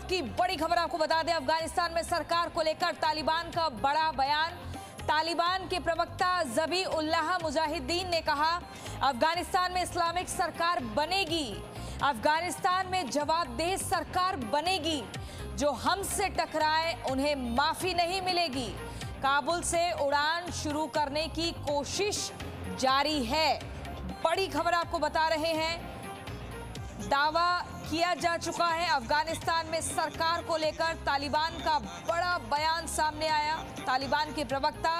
की बड़ी खबर आपको बता दें, अफगानिस्तान में सरकार को लेकर तालिबान का बड़ा बयान। तालिबान के प्रवक्ता ज़बी उल्लाह मुजाहिदीन ने कहा, अफगानिस्तान में इस्लामिक सरकार बनेगी, अफगानिस्तान में जवाबदेह सरकार बनेगी, जो हमसे टकराए उन्हें माफी नहीं मिलेगी। काबुल से उड़ान शुरू करने की कोशिश जारी है। बड़ी खबर आपको बता रहे हैं, दावा किया जा चुका है। अफगानिस्तान में सरकार को लेकर तालिबान का बड़ा बयान सामने आया। तालिबान के प्रवक्ता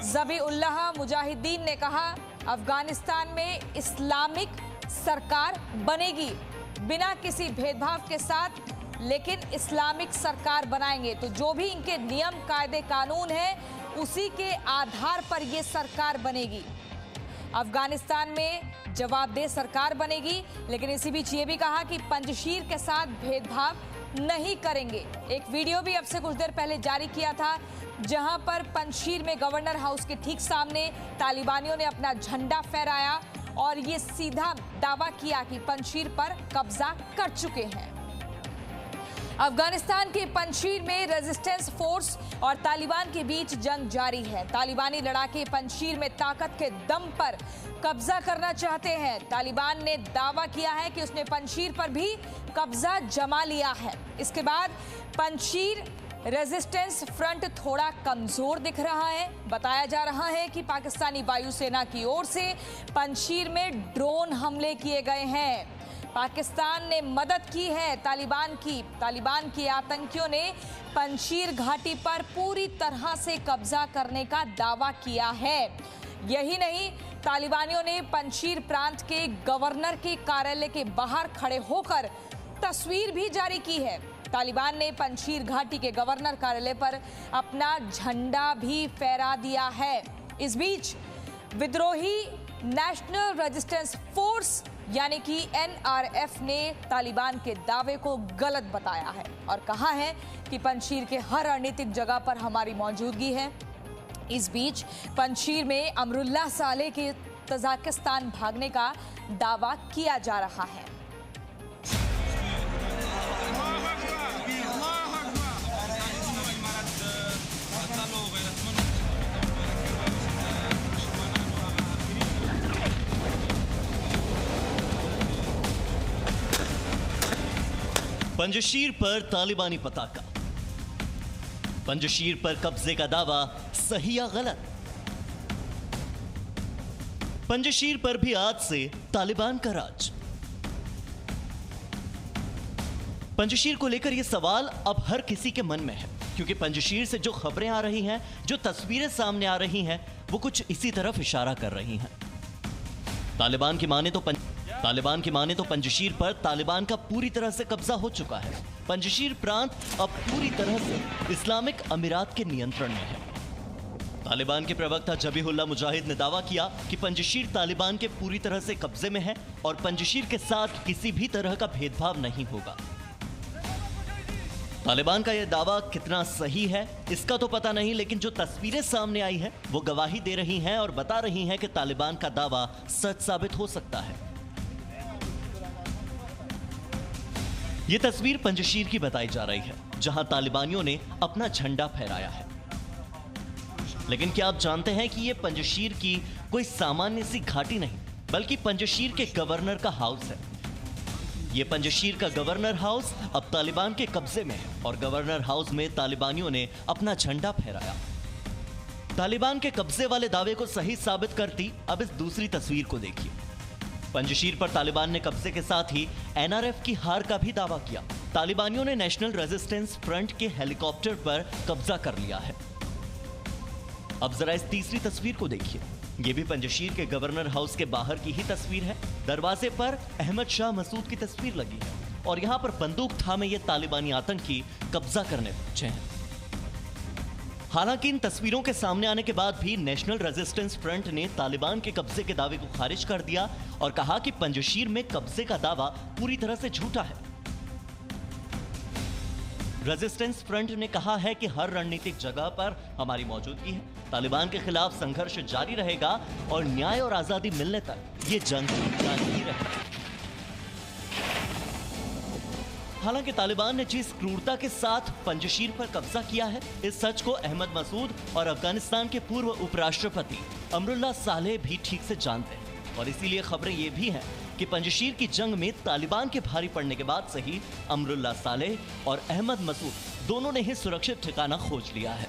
ज़बी उल्लाह मुजाहिदीन ने कहा, अफगानिस्तान में इस्लामिक सरकार बनेगी, बिना किसी भेदभाव के साथ, लेकिन इस्लामिक सरकार बनाएंगे। तो जो भी इनके नियम कायदे कानून है उसी के आधार पर यह सरकार बनेगी। अफगानिस्तान में जवाबदेह सरकार बनेगी, लेकिन इसी बीच ये भी कहा कि पंजशीर के साथ भेदभाव नहीं करेंगे। एक वीडियो भी अब से कुछ देर पहले जारी किया था, जहां पर पंजशीर में गवर्नर हाउस के ठीक सामने तालिबानियों ने अपना झंडा फहराया और ये सीधा दावा किया कि पंजशीर पर कब्जा कर चुके हैं। अफगानिस्तान के पंजशीर में रेजिस्टेंस फोर्स और तालिबान के बीच जंग जारी है। तालिबानी लड़ाके पंजशीर में ताकत के दम पर कब्जा करना चाहते हैं। तालिबान ने दावा किया है कि उसने पंजशीर पर भी कब्जा जमा लिया है। इसके बाद पंजशीर रेजिस्टेंस फ्रंट थोड़ा कमजोर दिख रहा है। बताया जा रहा है कि पाकिस्तानी वायुसेना की ओर से पंजशीर में ड्रोन हमले किए गए हैं। पाकिस्तान ने मदद की है तालिबान की। तालिबान के आतंकियों ने पंजशीर घाटी पर पूरी तरह से कब्जा करने का दावा किया है। यही नहीं, तालिबानियों ने पंजशीर प्रांत के गवर्नर के कार्यालय के बाहर खड़े होकर तस्वीर भी जारी की है। तालिबान ने पंजशीर घाटी के गवर्नर कार्यालय पर अपना झंडा भी फहरा दिया है। इस बीच विद्रोही नेशनल रेजिस्टेंस फोर्स यानी कि NRF ने तालिबान के दावे को गलत बताया है और कहा है कि पंजशीर के हर रणनीतिक जगह पर हमारी मौजूदगी है। इस बीच पंजशीर में अमरुल्लाह सालेह के तजाकिस्तान भागने का दावा किया जा रहा है। पंजशीर पर तालिबानी पताका, पंजशीर पर कब्जे का दावा सही या गलत? पंजशीर पर भी आज से तालिबान का राज। पंजशीर को लेकर यह सवाल अब हर किसी के मन में है, क्योंकि पंजशीर से जो खबरें आ रही हैं, जो तस्वीरें सामने आ रही हैं, वो कुछ इसी तरफ इशारा कर रही हैं। तालिबान की माने तो पंजशीर पर तालिबान का पूरी तरह से कब्जा हो चुका है। पंजशीर प्रांत अब पूरी तरह से इस्लामिक अमीरात के नियंत्रण में है। तालिबान के प्रवक्ता ज़बीहुल्लाह मुजाहिद ने दावा किया कि पंजशीर तालिबान के पूरी तरह से कब्जे में है और पंजशीर के साथ किसी भी तरह का भेदभाव नहीं होगा। तालिबान का यह दावा कितना सही है इसका तो पता नहीं, लेकिन जो तस्वीरें सामने आई है वो गवाही दे रही हैं और बता रही हैं कि तालिबान का दावा सच साबित हो सकता है। ये तस्वीर पंजशीर की बताई जा रही है, जहां तालिबानियों ने अपना झंडा फहराया है। लेकिन क्या आप जानते हैं कि यह पंजशीर की कोई सामान्य सी घाटी नहीं, बल्कि पंजशीर के गवर्नर का हाउस है। यह पंजशीर का गवर्नर हाउस अब तालिबान के कब्जे में है और गवर्नर हाउस में तालिबानियों ने अपना झंडा फहराया। तालिबान के कब्जे वाले दावे को सही साबित करती अब इस दूसरी तस्वीर को देखिए। पंजशीर पर तालिबान ने कब्जे के साथ ही NRF की हार का भी दावा किया। तालिबानियों ने नेशनल रेजिस्टेंस फ्रंट के हेलीकॉप्टर पर कब्जा कर लिया है। अब जरा इस तीसरी तस्वीर को देखिए। यह भी पंजशीर के गवर्नर हाउस के बाहर की ही तस्वीर है। दरवाजे पर अहमद शाह मसूद की तस्वीर लगी है और यहां पर बंदूक थामे ये तालिबानी आतंकी कब्जा करने पहुंचे हैं। हालांकि इन तस्वीरों के सामने आने के बाद भी नेशनल रेजिस्टेंस फ्रंट ने तालिबान के कब्जे के दावे को खारिज कर दिया और कहा कि पंजशीर में कब्जे का दावा पूरी तरह से झूठा है। रेजिस्टेंस फ्रंट ने कहा है कि हर रणनीतिक जगह पर हमारी मौजूदगी है, तालिबान के खिलाफ संघर्ष जारी रहेगा और न्याय और आजादी मिलने तक ये जंग जारी रहेगी। हालांकि तालिबान ने जिस क्रूरता के साथ पंजशीर पर कब्जा किया है, इस सच को अहमद मसूद और अफगानिस्तान के पूर्व उपराष्ट्रपति अमरुल्लाह सालेह भी ठीक से जानते हैं। और इसीलिए खबरें ये भी हैं कि पंजशीर की जंग में तालिबान के भारी पड़ने के बाद से ही अमरुल्लाह सालेह और अहमद मसूद दोनों ने ही सुरक्षित ठिकाना खोज लिया है।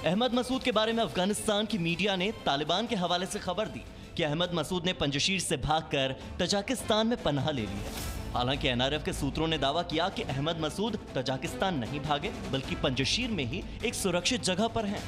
अहमद मसूद के बारे में अफगानिस्तान की मीडिया ने तालिबान के हवाले से खबर दी कि अहमद मसूद ने पंजशीर से भागकर तजाकिस्तान में पनाह ले ली है। हालांकि एनआरएफ के सूत्रों ने दावा किया कि अहमद मसूद तजाकिस्तान नहीं भागे, बल्कि पंजशीर में ही एक सुरक्षित जगह पर हैं।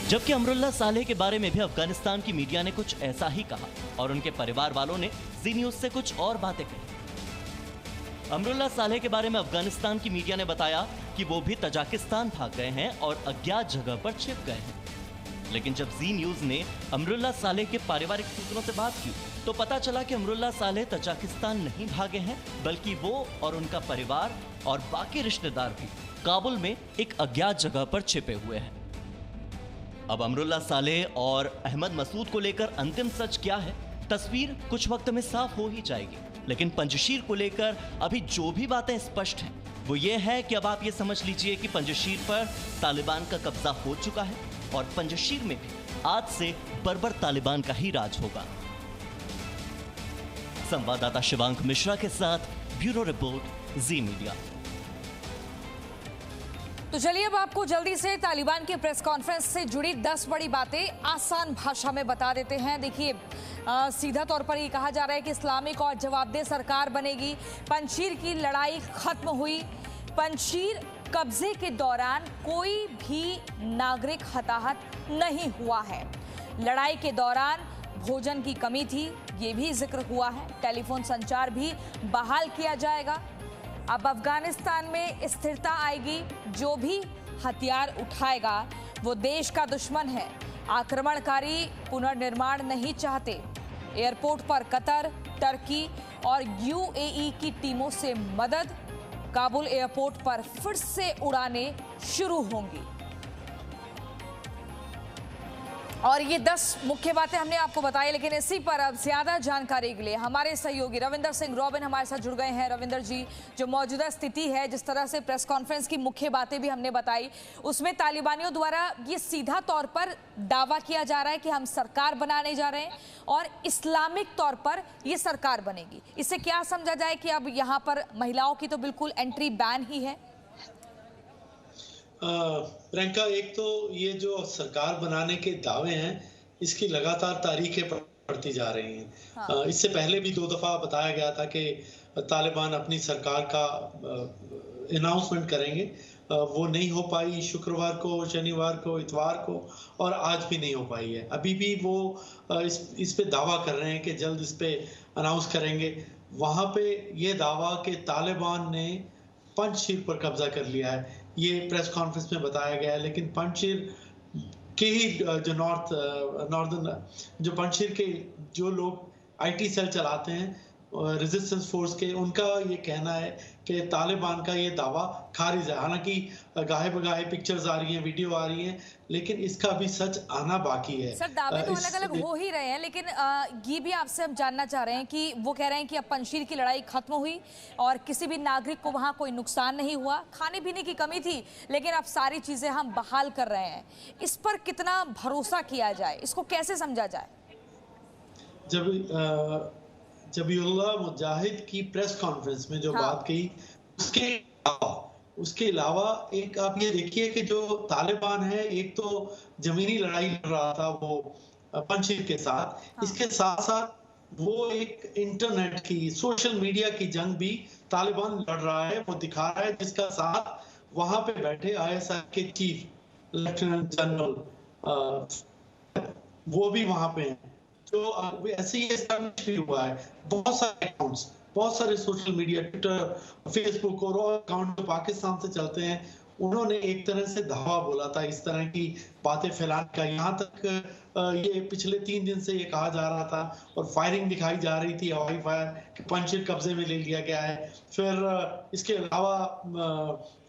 जबकि अमरुल्लाह सालेह के बारे में भी अफगानिस्तान की मीडिया ने कुछ ऐसा ही कहा और उनके परिवार वालों ने जी न्यूज से कुछ और बातें कही। अमरुल्लाह सालेह के बारे में अफगानिस्तान की मीडिया ने बताया कि वो भी तजाकिस्तान भाग गए हैं और अज्ञात जगह पर छिप गए हैं। लेकिन जब जी न्यूज ने अमरुल्लाह सालेह के पारिवारिक सूत्रों से बात की तो पता चला कि अमरुल्लाह सालेह तजाकिस्तान नहीं भागे हैं, बल्कि वो और उनका परिवार और बाकी रिश्तेदार भी काबुल में एक अज्ञात जगह पर छिपे हुए हैं। अब अमरुल्लाह सालेह और अहमद मसूद को लेकर अंतिम सच क्या है, तस्वीर कुछ वक्त में साफ हो ही जाएगी। लेकिन पंजशीर को लेकर अभी जो भी बातें स्पष्ट हैं वो ये है कि अब आप ये समझ लीजिए कि पंजशीर पर तालिबान का कब्जा हो चुका है और पंजशीर में भी आज से बर्बर तालिबान का ही राज होगा। संवाददाता शिवांक मिश्रा के साथ ब्यूरो रिपोर्ट, जी मीडिया। तो चलिए अब आपको जल्दी से तालिबान की प्रेस कॉन्फ्रेंस से जुड़ी 10 बड़ी बातें आसान भाषा में बता देते हैं। देखिए, सीधा तौर पर ये कहा जा रहा है कि इस्लामिक और जवाबदेह सरकार बनेगी। पंजशीर की लड़ाई खत्म हुई। पंजशीर कब्जे के दौरान कोई भी नागरिक हताहत नहीं हुआ है। लड़ाई के दौरान भोजन की कमी थी, ये भी जिक्र हुआ है। टेलीफोन संचार भी बहाल किया जाएगा। अब अफगानिस्तान में स्थिरता आएगी। जो भी हथियार उठाएगा वो देश का दुश्मन है। आक्रमणकारी पुनर्निर्माण नहीं चाहते। एयरपोर्ट पर कतर, टर्की और यूएई की टीमों से मदद। काबुल एयरपोर्ट पर फिर से उड़ानें शुरू होंगी। और ये 10 मुख्य बातें हमने आपको बताई, लेकिन इसी पर अब ज्यादा जानकारी के लिए हमारे सहयोगी रविंदर सिंह रॉबिन हमारे साथ जुड़ गए हैं। रविंदर जी, जो मौजूदा स्थिति है, जिस तरह से प्रेस कॉन्फ्रेंस की मुख्य बातें भी हमने बताई, उसमें तालिबानियों द्वारा ये सीधा तौर पर दावा किया जा रहा है कि हम सरकार बनाने जा रहे हैं और इस्लामिक तौर पर ये सरकार बनेगी। इससे क्या समझा जाए कि अब यहाँ पर महिलाओं की तो बिल्कुल एंट्री बैन ही है? प्रियंका, एक तो ये जो सरकार बनाने के दावे हैं, इसकी लगातार तारीखें बढ़ती जा रही हैं। हाँ। इससे पहले भी 2 दफा बताया गया था कि तालिबान अपनी सरकार का अनाउंसमेंट करेंगे। वो नहीं हो पाई। शुक्रवार को, शनिवार को, इतवार को, और आज भी नहीं हो पाई है। अभी भी वो इस पे दावा कर रहे हैं कि जल्द इस पे अनाउंस करेंगे। वहां पे ये दावा कि तालिबान ने पंजशीर पर कब्जा कर लिया है, ये प्रेस कॉन्फ्रेंस में बताया गया है। लेकिन पंजशीर के ही जो नॉर्दर्न जो पंजशीर के जो लोग आईटी सेल चलाते हैं, रेजिस्टेंस फोर्स के, उनका ये कहना है कि तालिबान का ये दावा खारिज है। हालांकि गाहे बगाहे पिक्चर्स आ रही हैं, वीडियो आ रही हैं, लेकिन इसका भी सच आना बाकी है। सर, दावे तो अलग अलग हो ही रहे हैं, लेकिन ये भी आपसे हम जानना चाह रहे हैं कि वो कह रहे हैं कि अब पंजशीर की लड़ाई खत्म हुई और किसी भी नागरिक को वहाँ कोई नुकसान नहीं हुआ। खाने पीने की कमी थी, लेकिन अब सारी चीजें हम बहाल कर रहे हैं। इस पर कितना भरोसा किया जाए, इसको कैसे समझा जाए? जबीउल्लाह मुजाहिद की प्रेस कॉन्फ्रेंस में जो बात कही, उसके अलावा एक आप ये देखिए कि जो तालिबान है, एक तो जमीनी लड़ाई लड़ रहा था वो पंजशीर के साथ, इसके साथ साथ वो एक इंटरनेट की, सोशल मीडिया की जंग भी तालिबान लड़ रहा है। वो दिखा रहा है, जिसका साथ वहां पे बैठे ISI के चीफ लेफ्टिनेंट जनरल वो भी वहां पे हैं। तो ऐसे ही एस्टैब्लिश भी हुआ है। बहुत सारे अकाउंट्स, बहुत सारे सोशल मीडिया, ट्विटर, फेसबुक और अकाउंट जो पाकिस्तान से चलते हैं, उन्होंने एक तरह से धावा बोला था इस तरह की बातें फैलाने का। यहाँ तक ये पिछले 3 दिन से ये कहा जा रहा था और फायरिंग दिखाई जा रही थी, हवाई फायर, कि पंजशीर कब्जे में ले लिया गया है। फिर इसके अलावा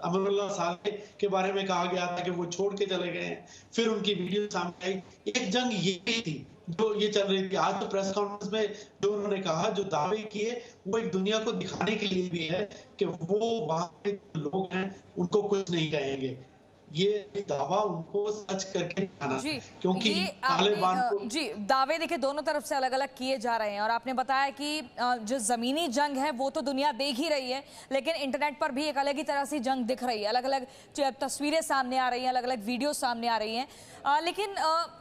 अमरुल्लाह सालेह के बारे में कहा गया था कि वो छोड़ के चले गए हैं। फिर उनकी वीडियो सामने आई। एक जंग ये भी थी जो ये चल रही थी आज तो प्रेस कॉन्फ्रेंस में जो उन्होंने कहा, जो दावे किए, वो एक दुनिया को दिखाने के लिए भी है कि वो वहां के लोग हैं उनको कुछ नहीं कहेंगे। ये दावा उनको सच करके दिखाना, जी, क्योंकि ये तालिबान को जी दावे देखिए दोनों तरफ से अलग अलग किए जा रहे हैं और आपने बताया कि जो जमीनी जंग है वो तो दुनिया देख ही रही है, लेकिन इंटरनेट पर भी एक अलग ही तरह से जंग दिख रही है, अलग अलग तस्वीरें सामने आ रही हैं, अलग अलग वीडियो सामने आ रही हैं। लेकिन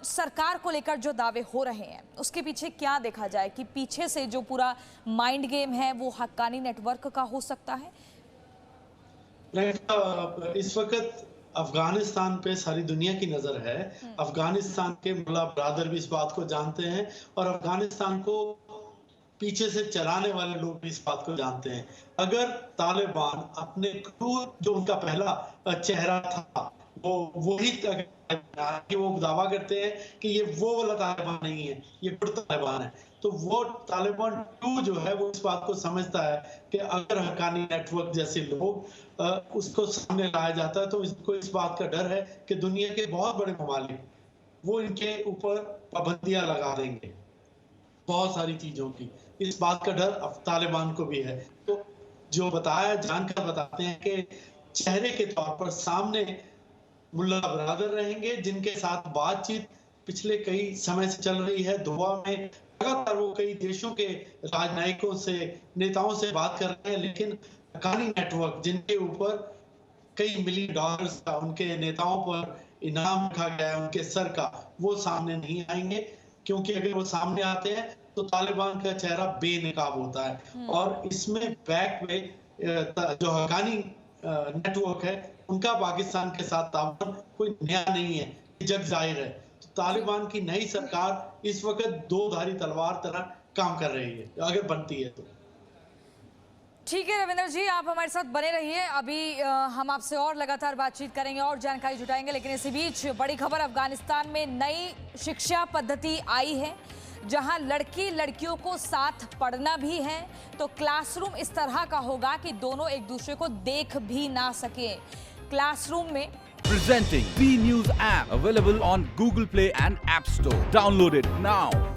सरकार को लेकर जो दावे हो रहे हैं उसके पीछे क्या देखा जाए कि पीछे से जो पूरा माइंड गेम है वो हक्कानी नेटवर्क का हो सकता है? इस वक्त अफगानिस्तान पे सारी दुनिया की नजर है। अफगानिस्तान के मुल्ला ब्रादर भी इस बात को जानते हैं और अफगानिस्तान को पीछे से चलाने वाले लोग भी इस बात को जानते हैं। अगर तालिबान अपने क्रूर जो उनका पहला चेहरा था वो वही कि वो दावा करते हैं कि ये वो वाला तालिबान नहीं है, ये गुड तालिबान है, तो वो तालिबान 2 जो है वो इस बात को समझता है कि अगर हक्कानी नेटवर्क जैसे लोग उसको सामने लाया जाता है तो इसको इस बात का डर है कि दुनिया के बहुत बड़े ममालिक वो इनके ऊपर पाबंदियां लगा देंगे बहुत सारी चीजों की। इस बात का डर तालिबान को भी है। तो जो जानकर बताते हैं कि चेहरे के तौर पर सामने मुल्ला ब्रादर रहेंगे, जिनके साथ बातचीत पिछले कई समय से चल रही है। दुआ में लगातार वो कई देशों के राजनयिकों से, नेताओं से बात कर रहे हैं, लेकिन हक्कानी नेटवर्क जिनके ऊपर कई $मिलियन का उनके नेताओं पर इनाम रखा गया है उनके सर का, वो सामने नहीं आएंगे, क्योंकि अगर वो सामने आते हैं तो तालिबान का चेहरा बेनकाब होता है। और इसमें बैक में जो हक्कानी नेटवर्क है उनका पाकिस्तान के साथ ताल्लुक कोई नया नहीं है, जग जाहिर है। तो तालिबान की नई सरकार इस वक्त दो धारी तलवार तरह काम कर रही है, अगर बनती है तो। ठीक है रविंद्र जी, आप हमारे साथ बने रहिए। अभी हम आपसे और लगातार बातचीत करेंगे और जानकारी जुटाएंगे, लेकिन इसी बीच बड़ी खबर, अफगानिस्तान में नई शिक्षा पद्धति आई है जहां लड़की लड़कियों को साथ पढ़ना भी है, तो क्लासरूम इस तरह का होगा कि दोनों एक दूसरे को देख भी ना सके। क्लासरूम में Presenting B News app, available on Google Play and App Store. Download it now.